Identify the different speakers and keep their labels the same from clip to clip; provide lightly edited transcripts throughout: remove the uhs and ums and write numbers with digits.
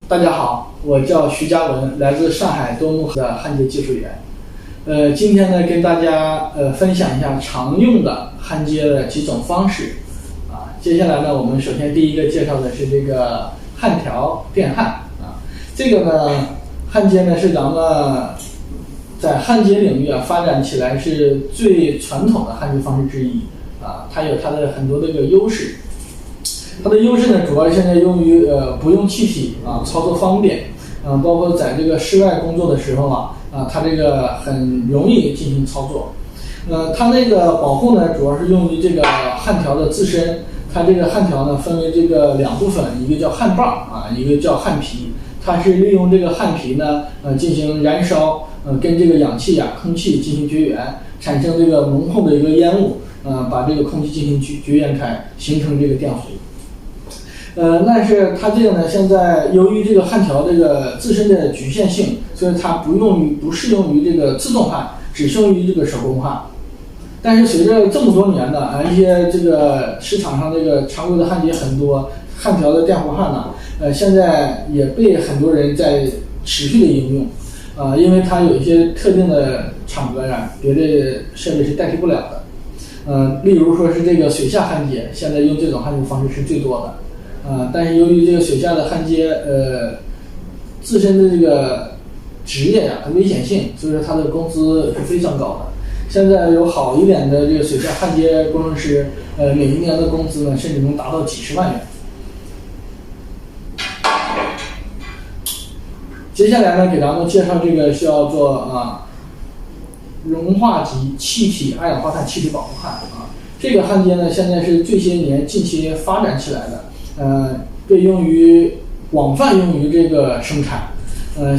Speaker 1: 大家好，我叫徐嘉文，来自上海多木的焊接技术员。今天呢，跟大家分享一下常用的焊接的几种方式。接下来呢，我们首先第一个介绍的是这个焊条电焊这个呢，焊接呢是咱们在焊接领域发展起来是最传统的焊接方式之一它有它的很多这个优势。它的优势呢，主要现在用于不用气体操作方便，包括在这个室外工作的时候它这个很容易进行操作。它那个保护呢，主要是用于这个焊条的自身。它这个焊条呢分为这个两部分，一个叫焊棒一个叫焊皮。它是利用这个焊皮呢进行燃烧，跟这个氧气空气进行绝缘，产生这个浓厚的一个烟雾，把这个空气进行绝缘开，形成这个电弧。但是它这个呢，现在由于这个焊条这个自身的局限性，所以它不适用于这个自动焊，只适用于这个手工焊。但是随着这么多年的一些这个市场上这个常规的焊接很多，焊条的电弧焊现在也被很多人在持续的应用因为它有一些特定的场合别的设备是代替不了的。例如说是这个水下焊接，现在用这种焊接方式是最多的。但是由于这个水下的焊接自身的这个职业它危险性，所以说它的工资是非常高的。现在有好一点的这个水下焊接工程师每一年的工资呢，甚至能达到几十万元。接下来呢，给咱们介绍这个是要做熔化级气体二氧化碳气体保护焊这个焊接呢，现在是近期发展起来的，被广泛用于这个生产。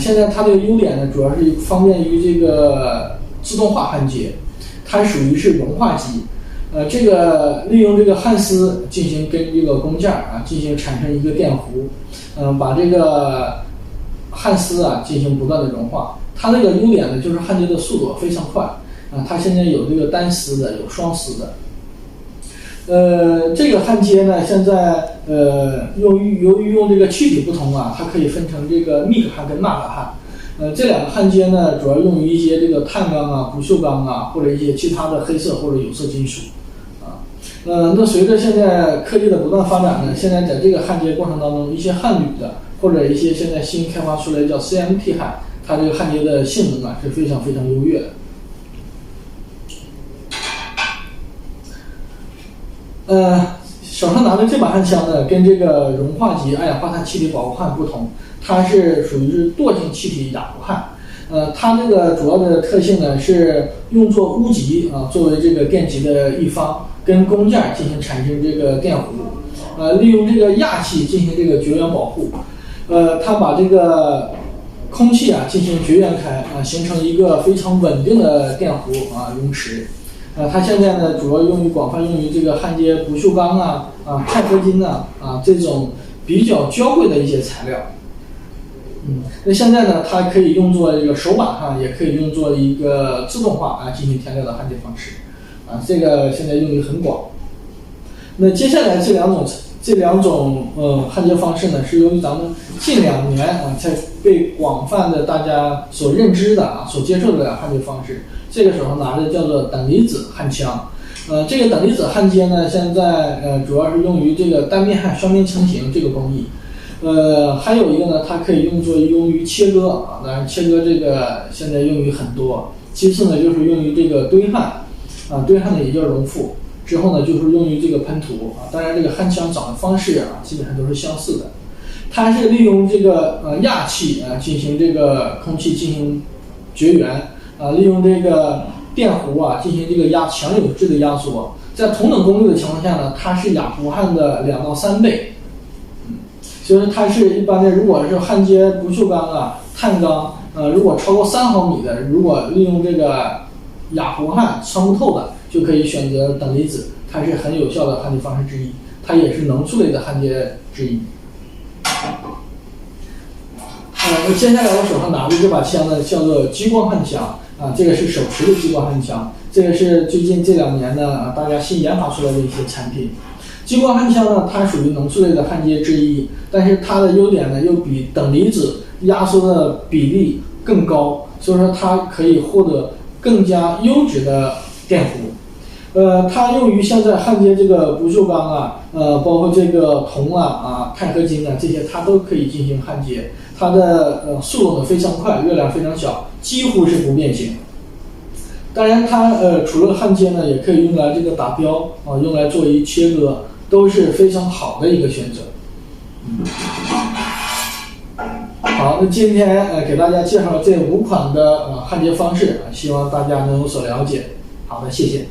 Speaker 1: 现在它的优点呢，主要是方便于这个自动化焊接，它属于是熔化级。这个利用这个焊丝进行跟这个工件进行产生一个电弧，把这个焊丝进行不断的融化。它这个优点呢，就是焊接的速度非常快它现在有这个单丝的，有双丝的。这个焊接呢，现在由于用这个气体不同它可以分成这个密可焊跟钠可焊。这两个焊接呢，主要用于一些这个碳钢不锈钢或者一些其他的黑色或者有色金属那随着现在科技的不断发展呢，现在在这个焊接过程当中，一些焊铝的或者一些现在新开发出来叫 CMP 焊，它这个焊接的性能是非常非常优越的。手上拿的这把焊枪呢，跟这个熔化级二氧化碳气体保护焊不同，它是属于是惰性气体氩弧焊。它这个主要的特性呢是用作钨极作为这个电极的一方，跟工件进行产生这个电弧，利用这个氩气进行这个绝缘保护。它把这个空气进行绝缘开形成一个非常稳定的电弧熔池。它现在呢主要广泛用于这个焊接不锈钢钛合金这种比较娇贵的一些材料。那现在呢，它可以用作一个手把也可以用作一个自动化进行填料的焊接方式这个现在用于很广。那接下来这两种焊接方式呢，是由于咱们近2年才被广泛的大家所认知的所接受的焊接方式。这个手上拿的叫做等离子焊枪。这个等离子焊接呢，现在主要是用于这个单面焊双面成型这个工艺。还有一个呢，它可以用于切割当然切割这个现在用于很多。其次呢，就是用于这个堆焊堆焊呢也叫熔覆。之后呢，就是用于这个喷涂当然这个焊枪长的方式基本上都是相似的。它是利用这个氩气进行这个空气进行绝缘利用这个电弧进行这个强有质的压缩。在同等功率的情况下呢，它是氩弧焊的2到3倍。所以说它是一般的，如果是焊接不锈钢碳钢如果超过3毫米的，如果利用这个氩弧焊穿不透的，就可以选择等离子，它是很有效的焊接方式之一，它也是能素类的焊接之一。接下来我手上拿的这把枪呢，叫做激光焊枪这个是手持的激光焊枪，这个是最近这2年呢大家新研发出来的一些产品。激光焊枪呢，它属于能塑类的焊接之一，但是它的优点呢又比等离子压缩的比例更高，所以说它可以获得更加优质的电弧。它用于像在焊接这个不锈钢啊，包括这个铜啊、钛合金啊这些，它都可以进行焊接。它的速度呢非常快，热量非常小，几乎是不变形。当然它除了焊接呢，也可以用来这个打标啊，用来做一切割，都是非常好的一个选择。好，那今天给大家介绍了这5款的焊接方式，希望大家能有所了解。好的，谢谢。